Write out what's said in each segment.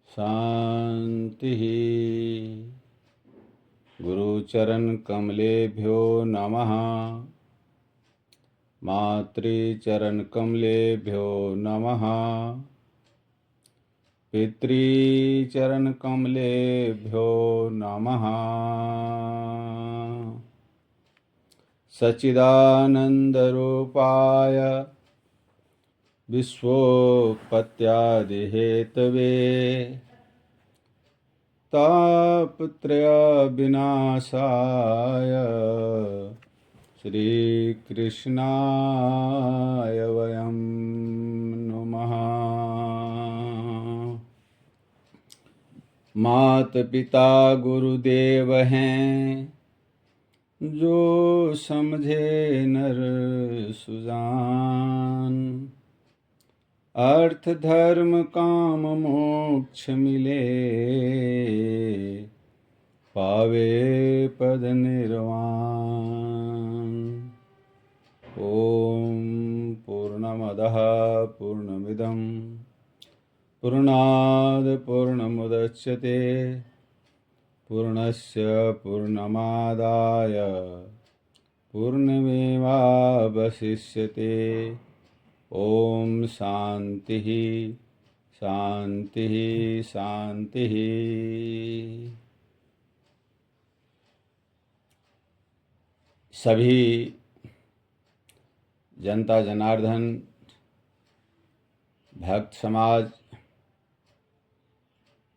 शांति। गुरुचरण कमलेभ्यो नमः। मातृचरण कमलेभ्यो नमः। पितृचरण कमलेभ्यो नमः। सच्चिदानन्दरूपाय विश्वोत्पत्त्यादिहेतवे तापत्रयविनाशाय श्रीकृष्णाय वयं नमः। मात पिता गुरुदेव हैं, जो समझे नर सुजान। अर्थ धर्म काम मोक्ष मिले, पावे पद निर्वाण। ओम पूर्णमदः पूर्णमिदं पूर्णात् पूर्णमुदच्यते, पूर्णस्य पूर्णमादाय पूर्णमेवावशिष्यते। ओम शांति शांति शांति। सभी जनता जनार्दन, भक्त समाज,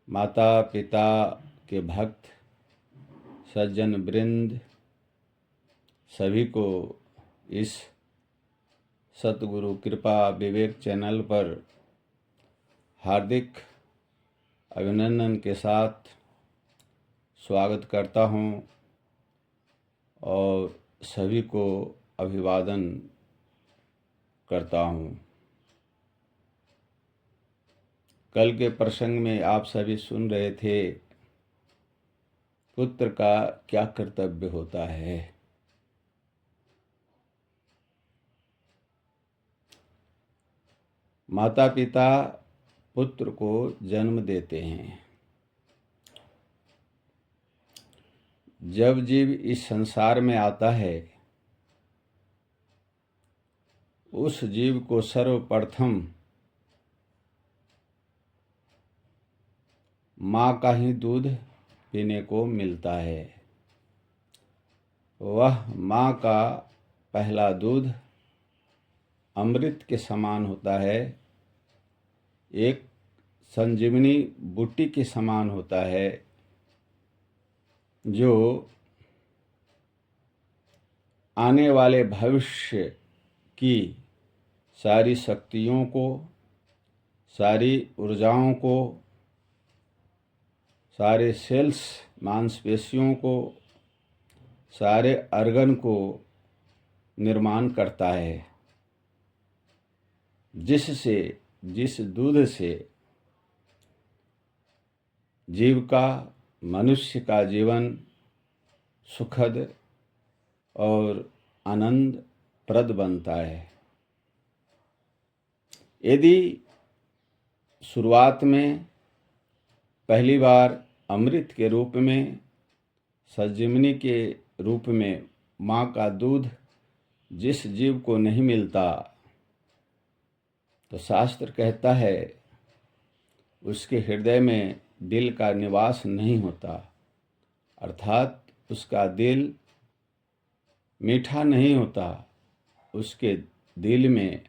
माता पिता के भक्त सज्जन वृंद, सभी को इस सतगुरु कृपा विवेक चैनल पर हार्दिक अभिनंदन के साथ स्वागत करता हूं और सभी को अभिवादन करता हूं। कल के प्रसंग में आप सभी सुन रहे थे, पुत्र का क्या कर्तव्य होता है। माता पिता पुत्र को जन्म देते हैं। जब जीव इस संसार में आता है, उस जीव को सर्वप्रथम माँ का ही दूध पीने को मिलता है। वह माँ का पहला दूध अमृत के समान होता है, एक संजीवनी बूटी के समान होता है, जो आने वाले भविष्य की सारी शक्तियों को, सारी ऊर्जाओं को, सारे सेल्स मांसपेशियों को, सारे अर्गन को निर्माण करता है, जिस दूध से जीव का, मनुष्य का जीवन सुखद और आनंद प्रद बनता है। यदि शुरुआत में पहली बार अमृत के रूप में, संजीवनी के रूप में माँ का दूध जिस जीव को नहीं मिलता, तो शास्त्र कहता है उसके हृदय में दिल का निवास नहीं होता, अर्थात उसका दिल मीठा नहीं होता। उसके दिल में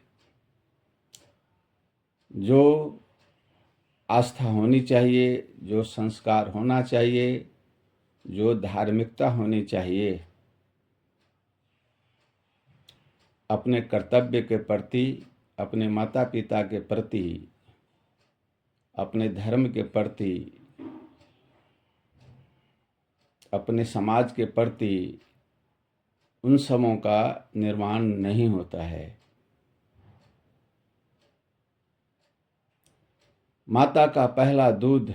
जो आस्था होनी चाहिए, जो संस्कार होना चाहिए, जो धार्मिकता होनी चाहिए, अपने कर्तव्य के प्रति, अपने माता पिता के प्रति, अपने धर्म के प्रति, अपने समाज के प्रति, उन सबों का निर्माण नहीं होता है। माता का पहला दूध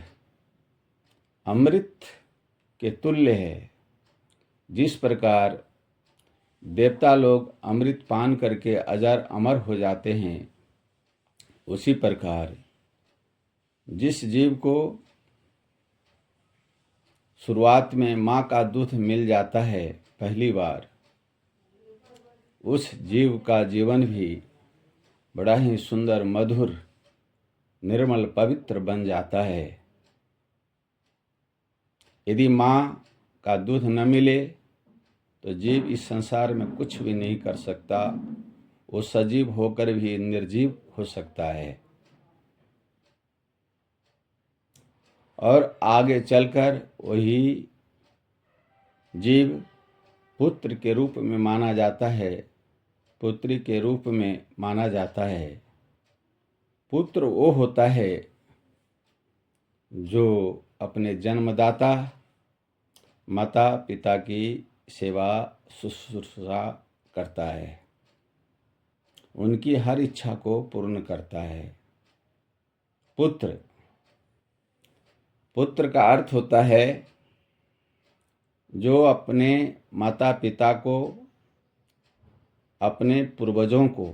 अमृत के तुल्य है। जिस प्रकार देवता लोग अमृत पान करके अजर अमर हो जाते हैं, उसी प्रकार जिस जीव को शुरुआत में माँ का दूध मिल जाता है पहली बार, उस जीव का जीवन भी बड़ा ही सुंदर, मधुर, निर्मल, पवित्र बन जाता है। यदि माँ का दूध न मिले तो जीव इस संसार में कुछ भी नहीं कर सकता। वो सजीव होकर भी निर्जीव हो सकता है और आगे चलकर वही जीव पुत्र के रूप में माना जाता है, पुत्री के रूप में माना जाता है। पुत्र वो होता है जो अपने जन्मदाता माता पिता की सेवा शुश्रूषा करता है, उनकी हर इच्छा को पूर्ण करता है। पुत्र का अर्थ होता है जो अपने माता पिता को, अपने पूर्वजों को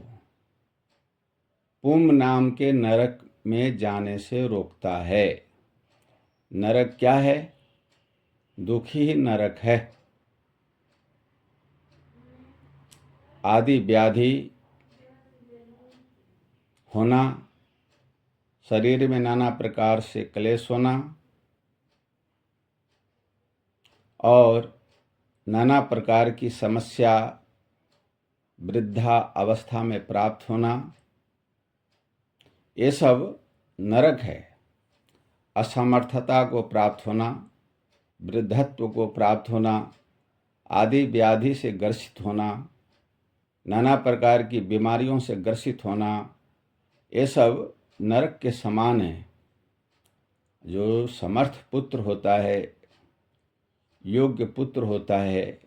पुम नाम के नरक में जाने से रोकता है। नरक क्या है? दुखी ही नरक है। आदि व्याधि होना, शरीर में नाना प्रकार से क्लेश होना और नाना प्रकार की समस्या वृद्धा अवस्था में प्राप्त होना, ये सब नरक है। असमर्थता को प्राप्त होना, वृद्धत्व को प्राप्त होना, आदि व्याधि से ग्रसित होना, नाना प्रकार की बीमारियों से ग्रसित होना, ये सब नरक के समान है। जो समर्थ पुत्र होता है, योग्य पुत्र होता है,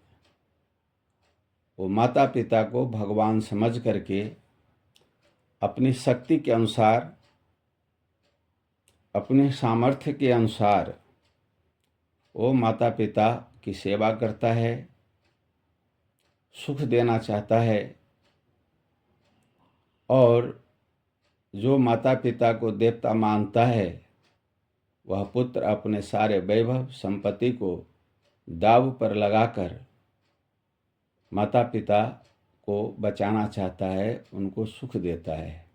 वो माता पिता को भगवान समझ करके अपनी शक्ति के अनुसार, अपने सामर्थ्य के अनुसार वो माता पिता की सेवा करता है, सुख देना चाहता है। और जो माता पिता को देवता मानता है, वह पुत्र अपने सारे वैभव संपत्ति को दांव पर लगाकर माता पिता को बचाना चाहता है, उनको सुख देता है।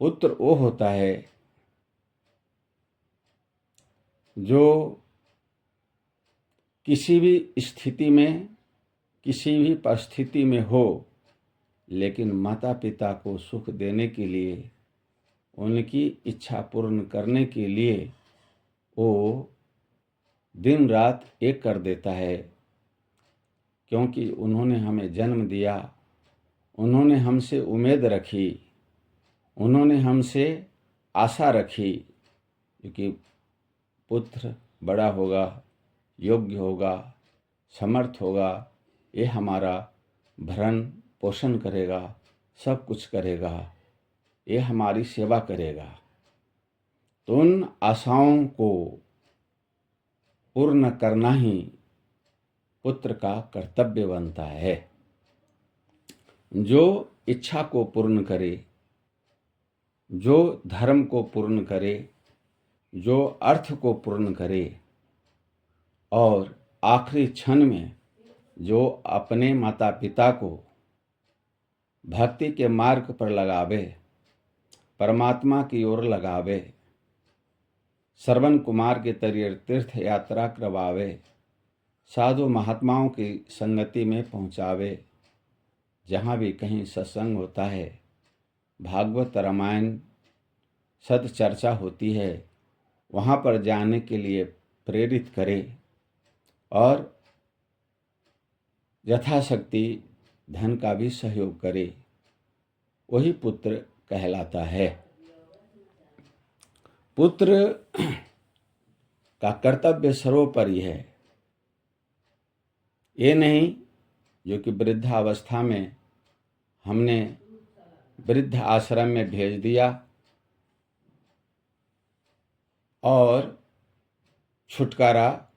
पुत्र वो होता है जो किसी भी स्थिति में, किसी भी परिस्थिति में हो, लेकिन माता पिता को सुख देने के लिए, उनकी इच्छा पूर्ण करने के लिए वो दिन रात एक कर देता है। क्योंकि उन्होंने हमें जन्म दिया, उन्होंने हमसे उम्मीद रखी, उन्होंने हमसे आशा रखी कि पुत्र बड़ा होगा, योग्य होगा, समर्थ होगा, ये हमारा भरण पोषण करेगा, सब कुछ करेगा, ये हमारी सेवा करेगा। तो उन आशाओं को पूर्ण करना ही पुत्र का कर्तव्य बनता है। जो इच्छा को पूर्ण करे, जो धर्म को पूर्ण करे, जो अर्थ को पूर्ण करे और आखिरी क्षण में जो अपने माता पिता को भक्ति के मार्ग पर लगावे, परमात्मा की ओर लगावे, श्रवण कुमार के तरीके तीर्थ यात्रा करवावे, साधु महात्माओं की संगति में पहुंचावे, जहाँ भी कहीं सत्संग होता है, भागवत रामायण सद चर्चा होती है, वहाँ पर जाने के लिए प्रेरित करे और यथाशक्ति धन का भी सहयोग करे, वही पुत्र कहलाता है। पुत्र का कर्तव्य सर्वोपरि है। ये नहीं जो कि वृद्धावस्था में हमने वृद्ध आश्रम में भेज दिया और छुटकारा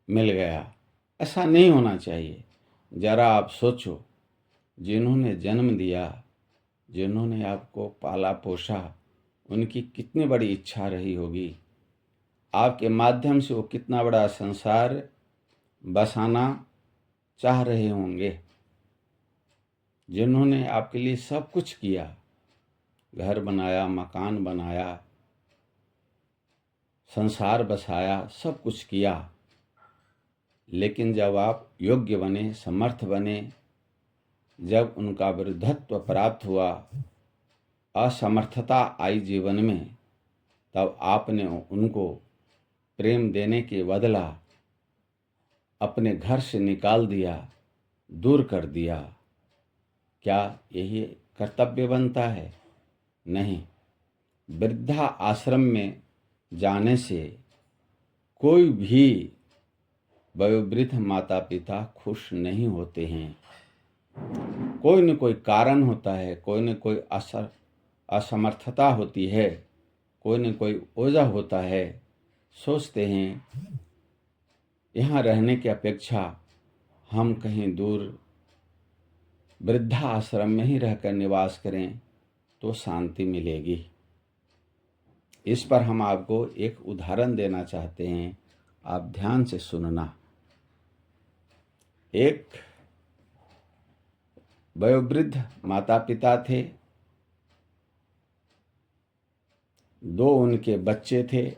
मिल गया, ऐसा नहीं होना चाहिए। जरा आप सोचो, जिन्होंने जन्म दिया, जिन्होंने आपको पाला पोसा, उनकी कितनी बड़ी इच्छा रही होगी, आपके माध्यम से वो कितना बड़ा संसार बसाना चाह रहे होंगे। जिन्होंने आपके लिए सब कुछ किया, घर बनाया, मकान बनाया, संसार बसाया, सब कुछ किया, लेकिन जब आप योग्य बने, समर्थ बने, जब उनका वृद्धत्व प्राप्त हुआ, असमर्थता आई जीवन में, तब आपने उनको प्रेम देने के बदला अपने घर से निकाल दिया, दूर कर दिया। क्या यही कर्तव्य बनता है? नहीं। वृद्धा आश्रम में जाने से कोई भी वयोवृद्ध माता पिता खुश नहीं होते हैं। कोई न कोई कारण होता है, कोई न कोई असमर्थता होती है, कोई न कोई वजह होता है। सोचते हैं यहाँ रहने की अपेक्षा हम कहीं दूर वृद्धा आश्रम में ही रहकर निवास करें तो शांति मिलेगी। इस पर हम आपको एक उदाहरण देना चाहते हैं, आप ध्यान से सुनना। एक वयोवृद्ध माता पिता थे, 2 उनके बच्चे थे,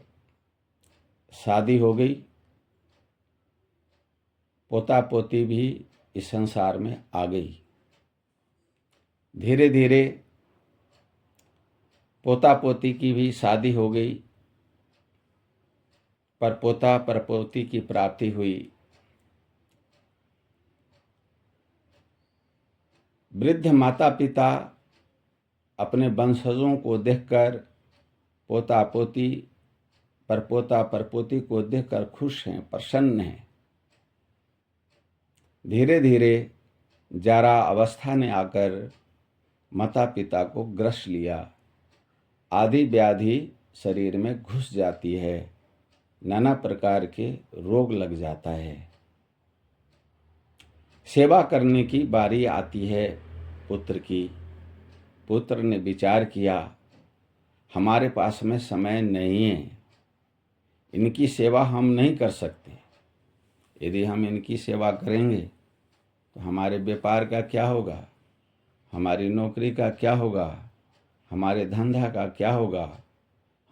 शादी हो गई, पोता पोती भी इस संसार में आ गई। धीरे धीरे पोता पोती की भी शादी हो गई, पर पोता परपोती की प्राप्ति हुई। वृद्ध माता पिता अपने वंशजों को देखकर, पोता पोती परपोता परपोती को देखकर खुश हैं, प्रसन्न हैं। धीरे धीरे जरा अवस्था ने आकर माता पिता को ग्रस लिया, आदि व्याधि शरीर में घुस जाती है, नाना प्रकार के रोग लग जाता है। सेवा करने की बारी आती है पुत्र की। पुत्र ने विचार किया, हमारे पास में समय नहीं है, इनकी सेवा हम नहीं कर सकते। यदि हम इनकी सेवा करेंगे तो हमारे व्यापार का क्या होगा, हमारी नौकरी का क्या होगा, हमारे धंधा का क्या होगा,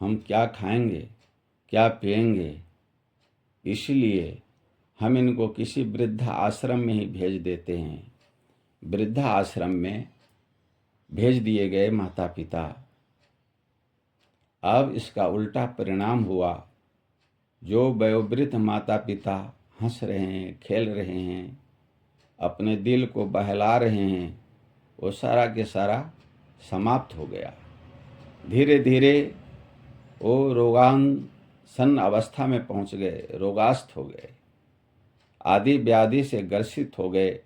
हम क्या खाएंगे, क्या पिएंगे। इसलिए हम इनको किसी वृद्धा आश्रम में ही भेज देते हैं। वृद्धा आश्रम में भेज दिए गए माता पिता। अब इसका उल्टा परिणाम हुआ। जो वयोवृद्ध माता पिता हंस रहे हैं, खेल रहे हैं, अपने दिल को बहला रहे हैं, वो सारा के सारा समाप्त हो गया। धीरे धीरे वो रोगासन अवस्था में पहुंच गए, रोगास्त हो गए, आदि व्याधि से ग्रसित हो गए।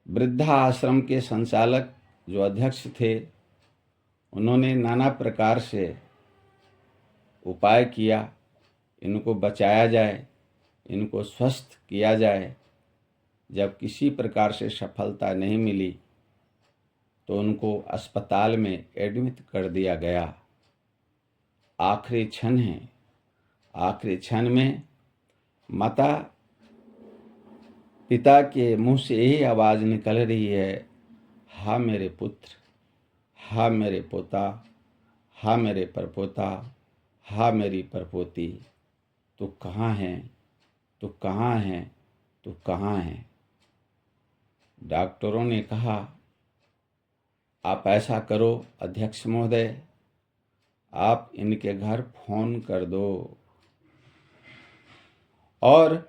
वृद्धा आश्रम के संचालक जो अध्यक्ष थे, उन्होंने नाना प्रकार से उपाय किया, इनको बचाया जाए, इनको स्वस्थ किया जाए। जब किसी प्रकार से सफलता नहीं मिली तो उनको अस्पताल में एडमिट कर दिया गया। आखिरी क्षण है, आखिरी क्षण में माता पिता के मुंह से यही आवाज़ निकल रही है, हा मेरे पुत्र, हा मेरे पोता, हा मेरे परपोता, हा मेरी परपोती, तू कहाँ है, तू कहाँ है, तू कहाँ है। डॉक्टरों ने कहा, आप ऐसा करो अध्यक्ष महोदय, आप इनके घर फोन कर दो और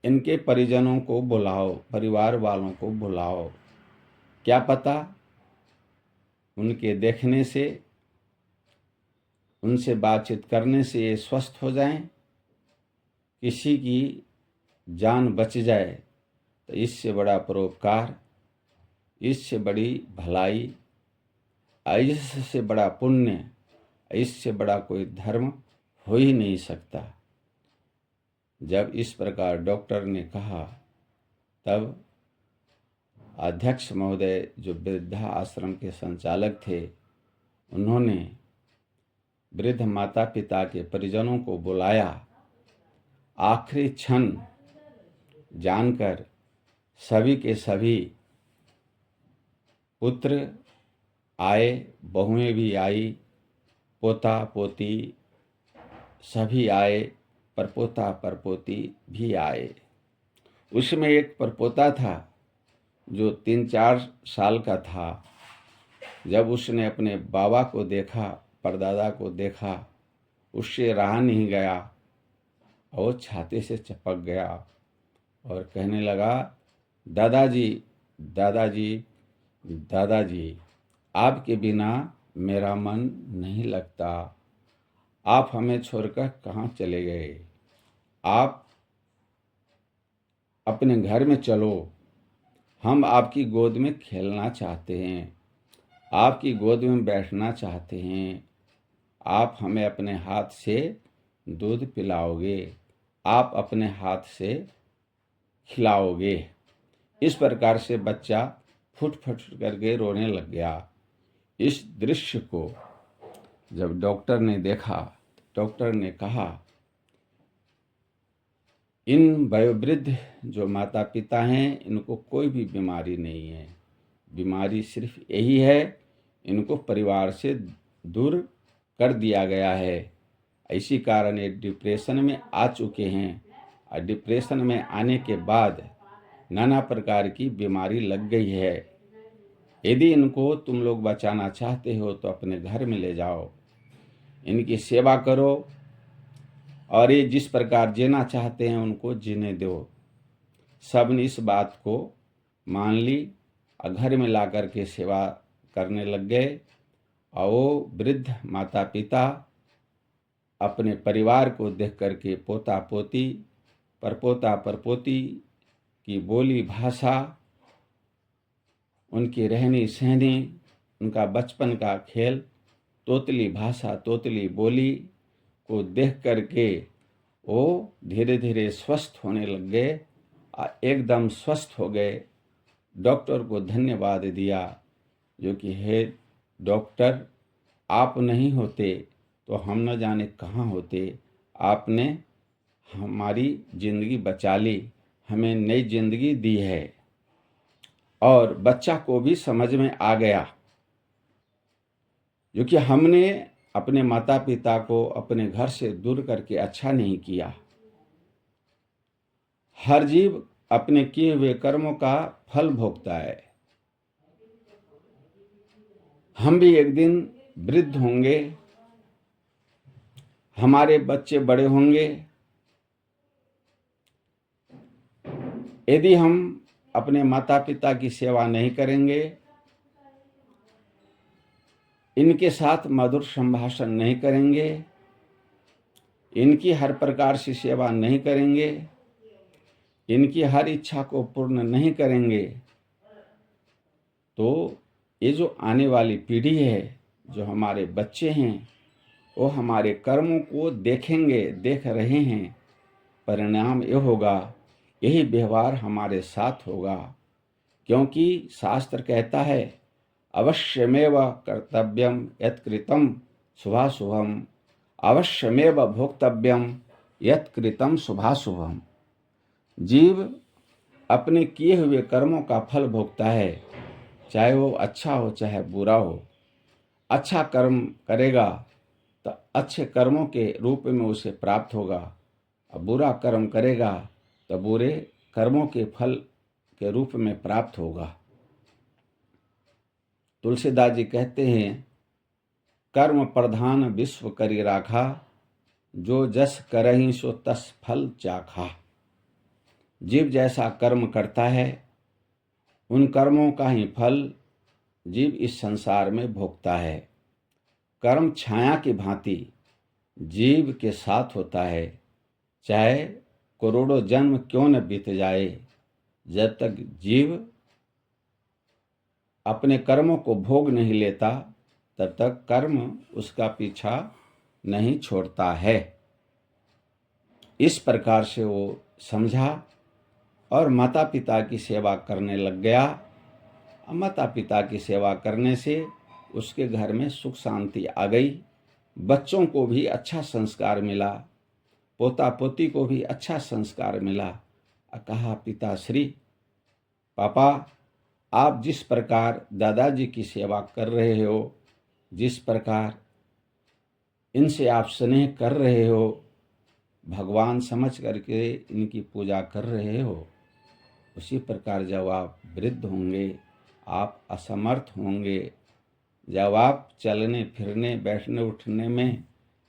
इनके परिजनों को बुलाओ, परिवार वालों को बुलाओ। क्या पता उनके देखने से, उनसे बातचीत करने से ये स्वस्थ हो जाएं, किसी की जान बच जाए। तो इससे बड़ा परोपकार, इससे बड़ी भलाई, इससे बड़ा पुण्य, इससे बड़ा कोई धर्म हो ही नहीं सकता। जब इस प्रकार डॉक्टर ने कहा, तब अध्यक्ष महोदय जो वृद्धा आश्रम के संचालक थे, उन्होंने वृद्ध माता पिता के परिजनों को बुलाया। आखिरी क्षण जानकर सभी के सभी पुत्र आए, बहुएं भी आई, पोता पोती सभी आए, परपोता परपोती भी आए। उसमें एक परपोता था जो 3-4 साल का था। जब उसने अपने बाबा को देखा, परदादा को देखा, उससे रहा नहीं गया और छाती से चिपक गया और कहने लगा, दादाजी दादाजी दादाजी, आपके बिना मेरा मन नहीं लगता। आप हमें छोड़कर कहाँ चले गए? आप अपने घर में चलो, हम आपकी गोद में खेलना चाहते हैं, आपकी गोद में बैठना चाहते हैं। आप हमें अपने हाथ से दूध पिलाओगे, आप अपने हाथ से खिलाओगे। इस प्रकार से बच्चा फुट फुट करके रोने लग गया। इस दृश्य को जब डॉक्टर ने देखा, डॉक्टर ने कहा, इन वयोवृद्ध जो माता पिता हैं, इनको कोई भी बीमारी नहीं है। बीमारी सिर्फ यही है, इनको परिवार से दूर कर दिया गया है। इसी कारण ये डिप्रेशन में आ चुके हैं और डिप्रेशन में आने के बाद नाना प्रकार की बीमारी लग गई है। यदि इनको तुम लोग बचाना चाहते हो तो अपने घर में ले जाओ, इनकी सेवा करो और ये जिस प्रकार जीना चाहते हैं उनको जीने दो। सब ने इस बात को मान ली और घर में ला कर के सेवा करने लग गए। और वो वृद्ध माता पिता अपने परिवार को देख करके पोता पोती परपोता परपोती की बोली भाषा, उनकी रहनी सहनी, उनका बचपन का खेल, तोतली भाषा तोतली बोली को देख करके वो धीरे धीरे स्वस्थ होने लग गए, एकदम स्वस्थ हो गए। डॉक्टर को धन्यवाद दिया, जो कि हे डॉक्टर, आप नहीं होते तो हम न जाने कहाँ होते। आपने हमारी ज़िंदगी बचा ली, हमें नई ज़िंदगी दी है। और बच्चा को भी समझ में आ गया, क्योंकि हमने अपने माता पिता को अपने घर से दूर करके अच्छा नहीं किया। हर जीव अपने किए हुए कर्मों का फल भोगता है। हम भी एक दिन वृद्ध होंगे, हमारे बच्चे बड़े होंगे। यदि हम अपने माता पिता की सेवा नहीं करेंगे, इनके साथ मधुर संभाषण नहीं करेंगे, इनकी हर प्रकार से सेवा नहीं करेंगे, इनकी हर इच्छा को पूर्ण नहीं करेंगे, तो ये जो आने वाली पीढ़ी है, जो हमारे बच्चे हैं, वो हमारे कर्मों को देखेंगे, देख रहे हैं। परिणाम ये होगा, यही व्यवहार हमारे साथ होगा। क्योंकि शास्त्र कहता है, अवश्यमेव कर्तव्यम यत्कृतं शुभाशुभम, अवश्यमेव भोक्तव्यम यत्कृतं शुभाशुभम। जीव अपने किए हुए कर्मों का फल भोगता है, चाहे वो अच्छा हो चाहे बुरा हो। अच्छा कर्म करेगा तो अच्छे कर्मों के रूप में उसे प्राप्त होगा, और बुरा कर्म करेगा तो बुरे कर्मों के फल के रूप में प्राप्त होगा। तुलसीदास जी कहते हैं, कर्म प्रधान विश्व करी राखा, जो जस करहि सो तस फल चाखा। जीव जैसा कर्म करता है, उन कर्मों का ही फल जीव इस संसार में भोगता है। कर्म छाया की भांति जीव के साथ होता है, चाहे करोड़ों जन्म क्यों न बीत जाए। जब तक जीव अपने कर्मों को भोग नहीं लेता, तब तक कर्म उसका पीछा नहीं छोड़ता है। इस प्रकार से वो समझा और माता पिता की सेवा करने लग गया। माता पिता की सेवा करने से उसके घर में सुख शांति आ गई, बच्चों को भी अच्छा संस्कार मिला, पोता पोती को भी अच्छा संस्कार मिला। कहा पिताश्री, पापा, आप जिस प्रकार दादाजी की सेवा कर रहे हो, जिस प्रकार इनसे आप स्नेह कर रहे हो, भगवान समझ करके इनकी पूजा कर रहे हो, उसी प्रकार जब आप वृद्ध होंगे, आप असमर्थ होंगे, जब आप चलने फिरने बैठने उठने में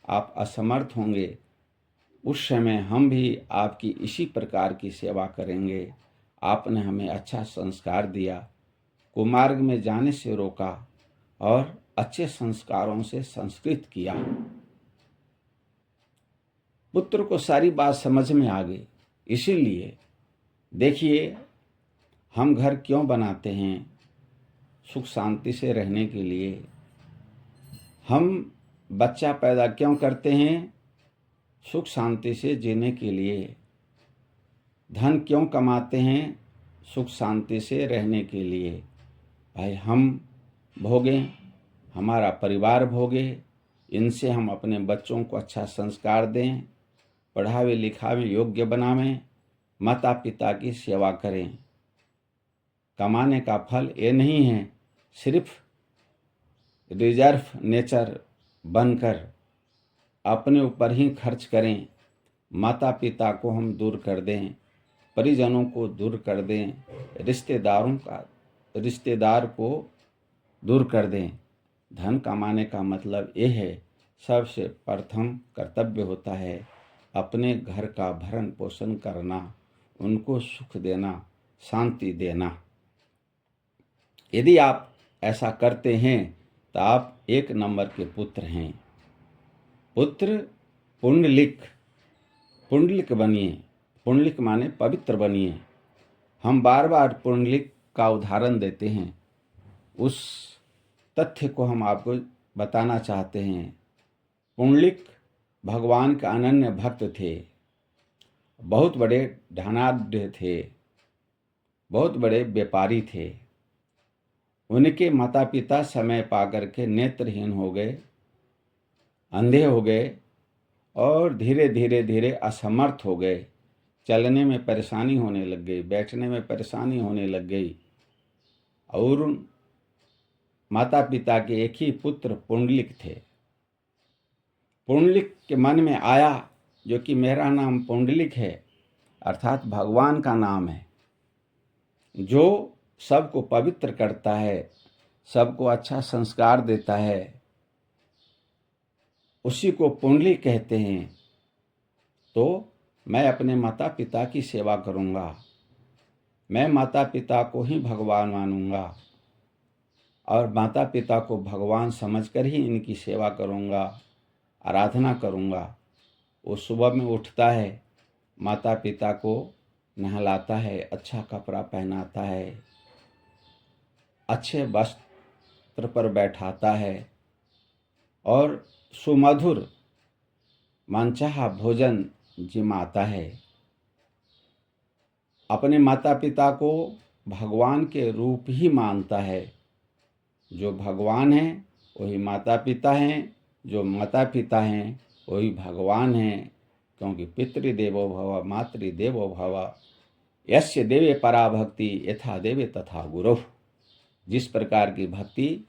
आप असमर्थ होंगे, उस समय हम भी आपकी इसी प्रकार की सेवा करेंगे। आपने हमें अच्छा संस्कार दिया, कुमार्ग में जाने से रोका और अच्छे संस्कारों से संस्कृत किया। पुत्र को सारी बात समझ में आ गई। इसीलिए देखिए, हम घर क्यों बनाते हैं? सुख शांति से रहने के लिए। हम बच्चा पैदा क्यों करते हैं? सुख शांति से जीने के लिए। धन क्यों कमाते हैं? सुख शांति से रहने के लिए। भाई हम भोगें, हमारा परिवार भोगे, इनसे हम अपने बच्चों को अच्छा संस्कार दें, पढ़ावे लिखावे योग्य बनावें, माता पिता की सेवा करें। कमाने का फल ये नहीं है सिर्फ रिजर्व नेचर बनकर अपने ऊपर ही खर्च करें। माता पिता को हम दूर कर दें, परिजनों को दूर कर दें, रिश्तेदार को दूर कर दें। धन कमाने का मतलब ये है, सबसे प्रथम कर्तव्य होता है अपने घर का भरण पोषण करना, उनको सुख देना, शांति देना। यदि आप ऐसा करते हैं तो आप एक नंबर के पुत्र हैं। पुत्र पुंडलिक बनिए। पुंडलिक माने पवित्र बनिए। हम बार बार पुंडलिक का उदाहरण देते हैं, उस तथ्य को हम आपको बताना चाहते हैं। पुंडलिक भगवान के अनन्य भक्त थे, बहुत बड़े धनाढ्य थे, बहुत बड़े व्यापारी थे। उनके माता पिता समय पाकर के नेत्रहीन हो गए, अंधे हो गए और धीरे धीरे असमर्थ हो गए। चलने में परेशानी होने लग गई, बैठने में परेशानी होने लग गई। और माता पिता के एक ही पुत्र पुंडलिक थे। पुंडलिक के मन में आया जो कि मेरा नाम पुंडलिक है, अर्थात भगवान का नाम है, जो सबको पवित्र करता है, सबको अच्छा संस्कार देता है, उसी को पुंडलिक कहते हैं। तो मैं अपने माता पिता की सेवा करूँगा, मैं माता पिता को ही भगवान मानूंगा और माता पिता को भगवान समझकर ही इनकी सेवा करूँगा, आराधना करूँगा। वो सुबह में उठता है, माता पिता को नहलाता है, अच्छा कपड़ा पहनाता है, अच्छे वस्त्र पर बैठाता है और सुमधुर मनचाहा भोजन जिमाता है। अपने माता पिता को भगवान के रूप ही मानता है। जो भगवान है वही माता पिता हैं, जो माता पिता हैं वही भगवान हैं। क्योंकि पितृदेवो भव मातृदेवो भव, यस्य देवे परा भक्ति यथा देवे तथा गुरु। जिस प्रकार की भक्ति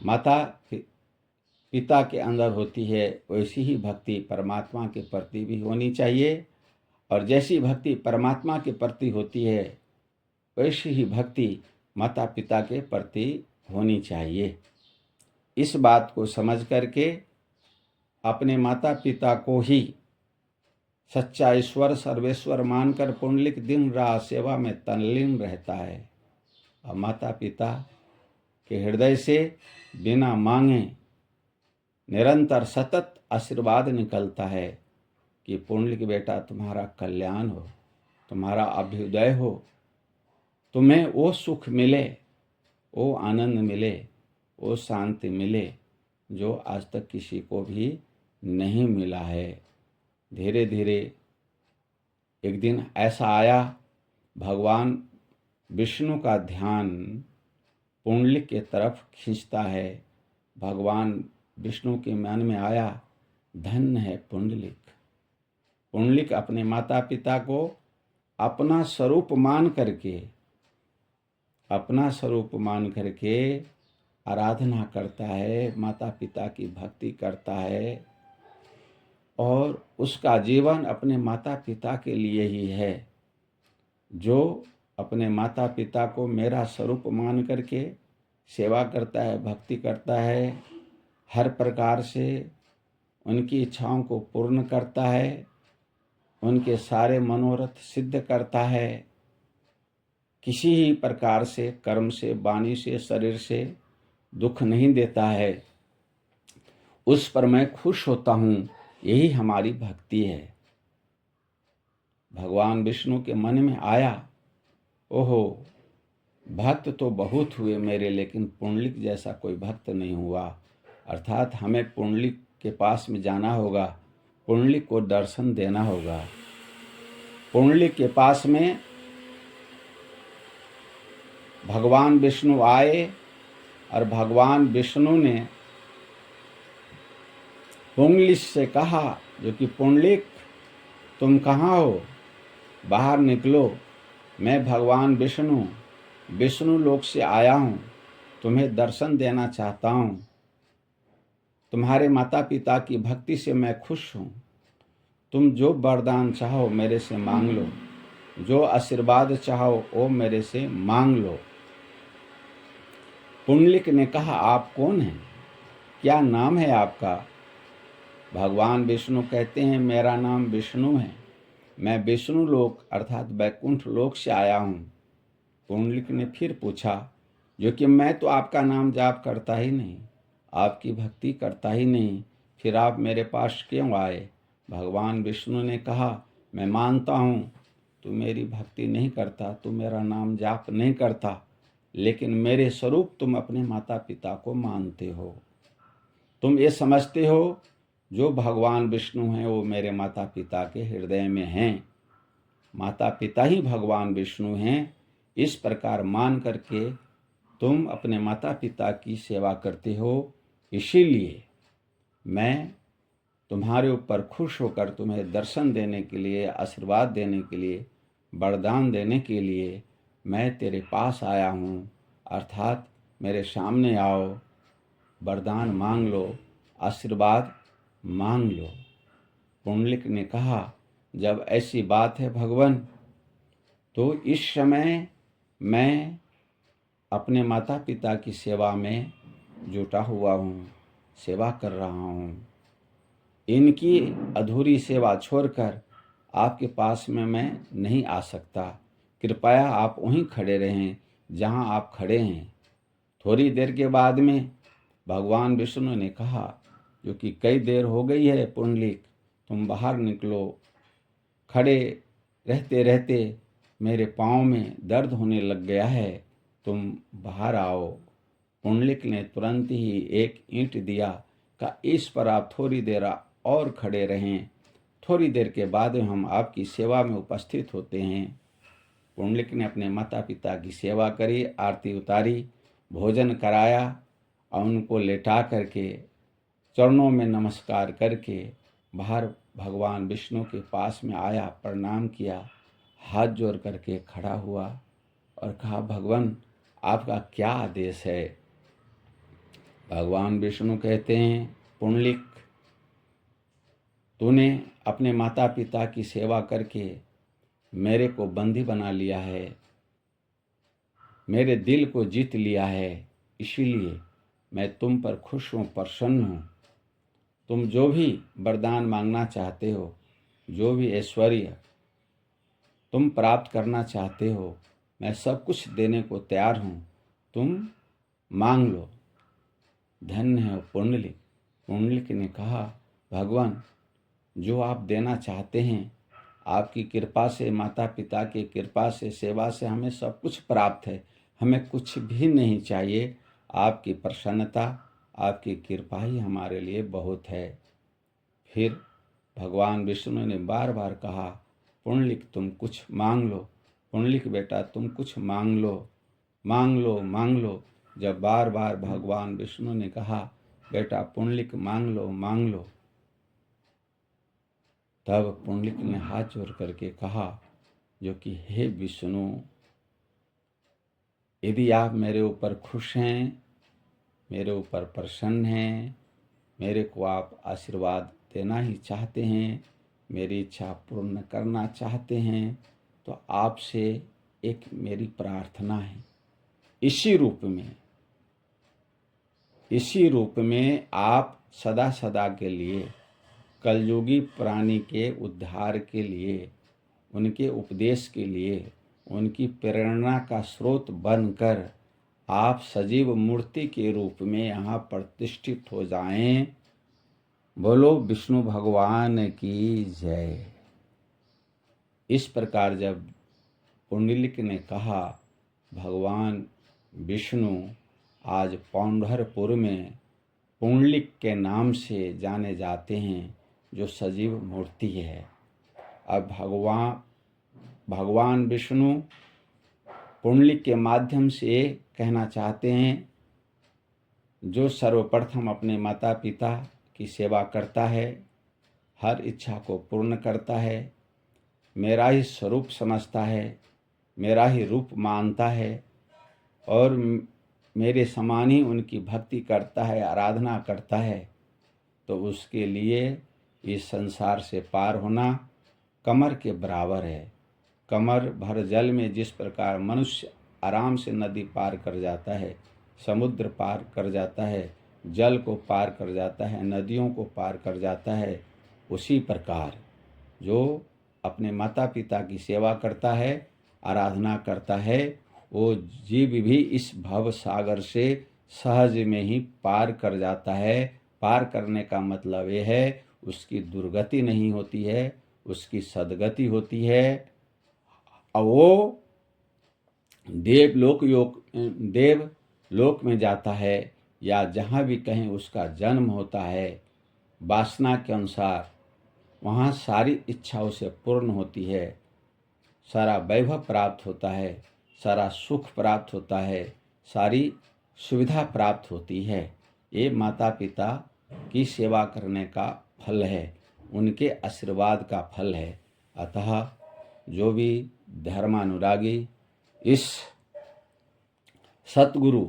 माता पिता के अंदर होती है, वैसी ही भक्ति परमात्मा के प्रति भी होनी चाहिए। और जैसी भक्ति परमात्मा के प्रति होती है, वैसी ही भक्ति माता पिता के प्रति होनी चाहिए। इस बात को समझ करके अपने माता पिता को ही सच्चा ईश्वर सर्वेश्वर मानकर पुंडलिक दिन रात सेवा में तल्लीन रहता है। और माता पिता के हृदय से बिना मांगे निरंतर सतत आशीर्वाद निकलता है कि पुंडलिक बेटा तुम्हारा कल्याण हो, तुम्हारा अभ्युदय हो, तुम्हें वो सुख मिले, वो आनंद मिले, वो शांति मिले जो आज तक किसी को भी नहीं मिला है। धीरे धीरे एक दिन ऐसा आया, भगवान विष्णु का ध्यान पुंडलिक के तरफ खींचता है। भगवान विष्णु के मन में आया, धन्य है पुंडलिक। पुंडलिक अपने माता पिता को अपना स्वरूप मान करके आराधना करता है, माता पिता की भक्ति करता है और उसका जीवन अपने माता पिता के लिए ही है। जो अपने माता पिता को मेरा स्वरूप मान करके सेवा करता है, भक्ति करता है, हर प्रकार से उनकी इच्छाओं को पूर्ण करता है, उनके सारे मनोरथ सिद्ध करता है, किसी ही प्रकार से कर्म से, वाणी से, शरीर से दुख नहीं देता है, उस पर मैं खुश होता हूँ। यही हमारी भक्ति है। भगवान विष्णु के मन में आया, ओहो, भक्त तो बहुत हुए मेरे, लेकिन पुंडलिक जैसा कोई भक्त नहीं हुआ। अर्थात हमें पुंडलिक के पास में जाना होगा, पुंडलिक को दर्शन देना होगा। पुंडलिक के पास में भगवान विष्णु आए और भगवान विष्णु ने पुंडलिक से कहा, जो कि पुंडलिक तुम कहाँ हो, बाहर निकलो, मैं भगवान विष्णु लोक से आया हूँ, तुम्हें दर्शन देना चाहता हूँ। तुम्हारे माता पिता की भक्ति से मैं खुश हूँ। तुम जो वरदान चाहो मेरे से मांग लो, जो आशीर्वाद चाहो वो मेरे से मांग लो। पुंडलिक ने कहा, आप कौन हैं, क्या नाम है आपका? भगवान विष्णु कहते हैं, मेरा नाम विष्णु है, मैं विष्णु लोक अर्थात वैकुंठ लोक से आया हूँ। पुंडलिक ने फिर पूछा, जो कि मैं तो आपका नाम जाप करता ही नहीं, आपकी भक्ति करता ही नहीं, फिर आप मेरे पास क्यों आए? भगवान विष्णु ने कहा, मैं मानता हूँ तू मेरी भक्ति नहीं करता, तू मेरा नाम जाप नहीं करता, लेकिन मेरे स्वरूप तुम अपने माता पिता को मानते हो। तुम ये समझते हो जो भगवान विष्णु हैं वो मेरे माता पिता के हृदय में हैं, माता पिता ही भगवान विष्णु हैं। इस प्रकार मान करके तुम अपने माता पिता की सेवा करते हो। इसीलिए मैं तुम्हारे ऊपर खुश होकर तुम्हें दर्शन देने के लिए, आशीर्वाद देने के लिए, वरदान देने के लिए मैं तेरे पास आया हूँ। अर्थात मेरे सामने आओ, वरदान मांग लो, आशीर्वाद मांग लो। पुंडलिक ने कहा, जब ऐसी बात है भगवान, तो इस समय मैं अपने माता पिता की सेवा में जुटा हुआ हूँ, सेवा कर रहा हूँ। इनकी अधूरी सेवा छोड़कर आपके पास में मैं नहीं आ सकता। कृपया आप वहीं खड़े रहें जहाँ आप खड़े हैं। थोड़ी देर के बाद में भगवान विष्णु ने कहा, जो कि कई देर हो गई है पुंडलिक, तुम बाहर निकलो, खड़े रहते रहते मेरे पाँव में दर्द होने लग गया है, तुम बाहर आओ। पुंडलिक ने तुरंत ही एक ईंट दिया, का इस पर आप थोड़ी देर और खड़े रहें, थोड़ी देर के बाद हम आपकी सेवा में उपस्थित होते हैं। पुंडलिक ने अपने माता पिता की सेवा करी, आरती उतारी, भोजन कराया और उनको लेटा करके चरणों में नमस्कार करके बाहर भगवान विष्णु के पास में आया, प्रणाम किया, हाथ जोड़ करके खड़ा हुआ और कहा, भगवान आपका क्या आदेश है? भगवान विष्णु कहते हैं, पुंडलिक तूने अपने माता पिता की सेवा करके मेरे को बंदी बना लिया है, मेरे दिल को जीत लिया है, इसीलिए मैं तुम पर खुश हूँ, प्रसन्न हूँ। तुम जो भी वरदान मांगना चाहते हो, जो भी ऐश्वर्य तुम प्राप्त करना चाहते हो, मैं सब कुछ देने को तैयार हूँ, तुम मांग लो। धन्य है पुंडलिक। पुंडलिक ने कहा, भगवान जो आप देना चाहते हैं, आपकी कृपा से, माता पिता की कृपा से, सेवा से हमें सब कुछ प्राप्त है, हमें कुछ भी नहीं चाहिए। आपकी प्रसन्नता, आपकी कृपा ही हमारे लिए बहुत है। फिर भगवान विष्णु ने बार बार कहा, पुंडलिक तुम कुछ मांग लो, पुंडलिक बेटा तुम कुछ मांग लो, मांग लो, मांग लो। जब बार बार भगवान विष्णु ने कहा बेटा पुंडलिक मांग लो मांग लो, तब पुंडलिक ने हाथ जोड़ करके कहा जो कि हे विष्णु, यदि आप मेरे ऊपर खुश हैं, मेरे ऊपर प्रसन्न हैं, मेरे को आप आशीर्वाद देना ही चाहते हैं, मेरी इच्छा पूर्ण करना चाहते हैं, तो आपसे एक मेरी प्रार्थना है। इसी रूप में आप सदा सदा के लिए कलयुगी प्राणी के उद्धार के लिए, उनके उपदेश के लिए, उनकी प्रेरणा का स्रोत बनकर आप सजीव मूर्ति के रूप में यहाँ प्रतिष्ठित हो जाएं। बोलो विष्णु भगवान की जय। इस प्रकार जब पुंडलिक ने कहा, भगवान विष्णु आज पंढरपुर में पुंडलिक के नाम से जाने जाते हैं, जो सजीव मूर्ति है। अब भगवान विष्णु पुंडलिक के माध्यम से कहना चाहते हैं, जो सर्वप्रथम अपने माता पिता की सेवा करता है, हर इच्छा को पूर्ण करता है, मेरा ही स्वरूप समझता है, मेरा ही रूप मानता है और मेरे समान ही उनकी भक्ति करता है, आराधना करता है, तो उसके लिए इस संसार से पार होना कमर के बराबर है। कमर भर जल में जिस प्रकार मनुष्य आराम से नदी पार कर जाता है, समुद्र पार कर जाता है, जल को पार कर जाता है, नदियों को पार कर जाता है, उसी प्रकार जो अपने माता पिता की सेवा करता है, आराधना करता है, वो जीव भी इस भव सागर से सहज में ही पार कर जाता है। पार करने का मतलब ये है उसकी दुर्गति नहीं होती है, उसकी सद्गति होती है और वो देवलोक में जाता है, या जहाँ भी कहीं उसका जन्म होता है वासना के अनुसार, वहाँ सारी इच्छा उसे पूर्ण होती है, सारा वैभव प्राप्त होता है, सारा सुख प्राप्त होता है, सारी सुविधा प्राप्त होती है। ये माता पिता की सेवा करने का फल है, उनके आशीर्वाद का फल है। अतः जो भी धर्मानुरागी इस सतगुरु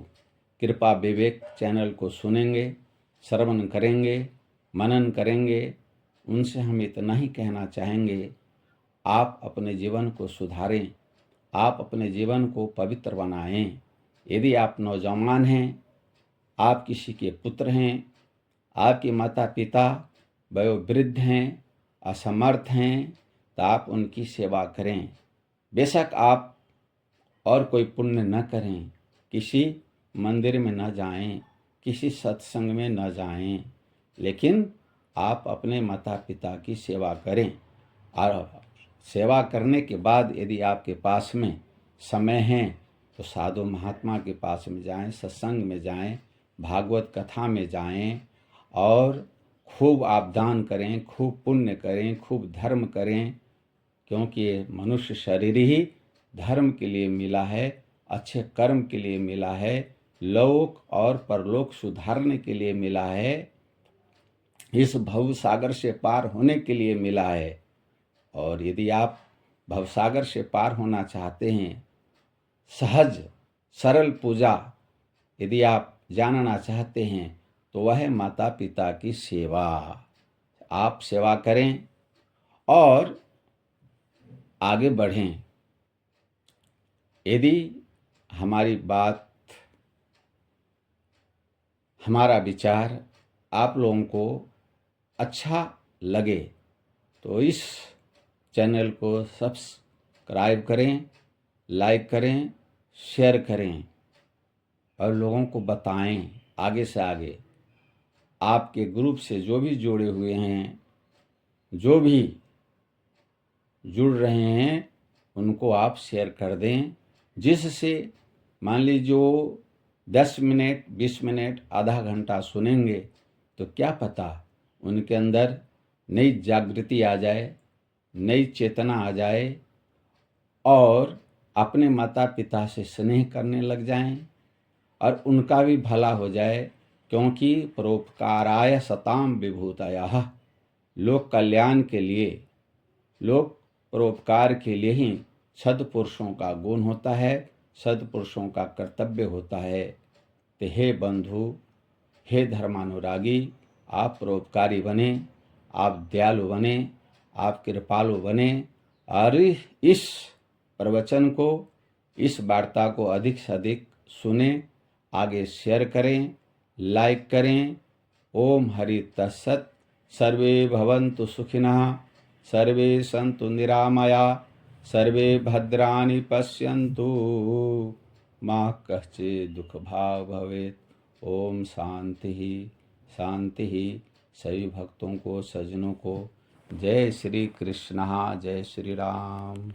कृपा विवेक चैनल को सुनेंगे, श्रवण करेंगे, मनन करेंगे, उनसे हम इतना ही कहना चाहेंगे, आप अपने जीवन को सुधारें, आप अपने जीवन को पवित्र बनाएं। यदि आप नौजवान हैं, आप किसी के पुत्र हैं, आपके माता पिता वयोवृद्ध हैं, असमर्थ हैं, तो आप उनकी सेवा करें। बेशक आप और कोई पुण्य न करें, किसी मंदिर में न जाएं, किसी सत्संग में न जाएं, लेकिन आप अपने माता पिता की सेवा करें। और सेवा करने के बाद यदि आपके पास में समय है तो साधु महात्मा के पास में जाएं, सत्संग में जाएं, भागवत कथा में जाएं और खूब आप दान करें, खूब पुण्य करें, खूब धर्म करें, क्योंकि ये मनुष्य शरीर ही धर्म के लिए मिला है, अच्छे कर्म के लिए मिला है, लोक और परलोक सुधारने के लिए मिला है, इस भवसागर से पार होने के लिए मिला है। और यदि आप भवसागर से पार होना चाहते हैं, सहज सरल पूजा यदि आप जानना चाहते हैं, तो वह है माता पिता की सेवा। आप सेवा करें और आगे बढ़ें। यदि हमारी बात, हमारा विचार आप लोगों को अच्छा लगे तो इस चैनल को सब्सक्राइब करें, लाइक करें, शेयर करें और लोगों को बताएं आगे से आगे। आपके ग्रुप से जो भी जुड़े हुए हैं, जो भी जुड़ रहे हैं, उनको आप शेयर कर दें, जिससे मान लीजिए जो 10 मिनट 20 मिनट आधा घंटा सुनेंगे तो क्या पता उनके अंदर नई जागृति आ जाए, नई चेतना आ जाए और अपने माता पिता से स्नेह करने लग जाएं और उनका भी भला हो जाए, क्योंकि परोपकाराय सताम विभूतयः, लोक कल्याण के लिए, लोक परोपकार के लिए ही सद्पुरुषों का गुण होता है, सद्पुरुषों का कर्तव्य होता है। तो हे बंधु, हे धर्मानुरागी, आप परोपकारी बने, आप दयालु बने, आप कृपालु बने और इस प्रवचन को, इस वार्ता को अधिक से अधिक सुने, आगे शेयर करें, लाइक करें। ओम हरि तत्सत। सर्वे भवन्तु सुखिनः, सर्वे सन्तु निरामया, सर्वे भद्राणि पश्यन्तु, मा कश्चित् दुःखभाग् भवेत्। ओम शांति ही शांति ही। सभी भक्तों को, सज्जनों को जय श्री कृष्ण, जय श्री राम।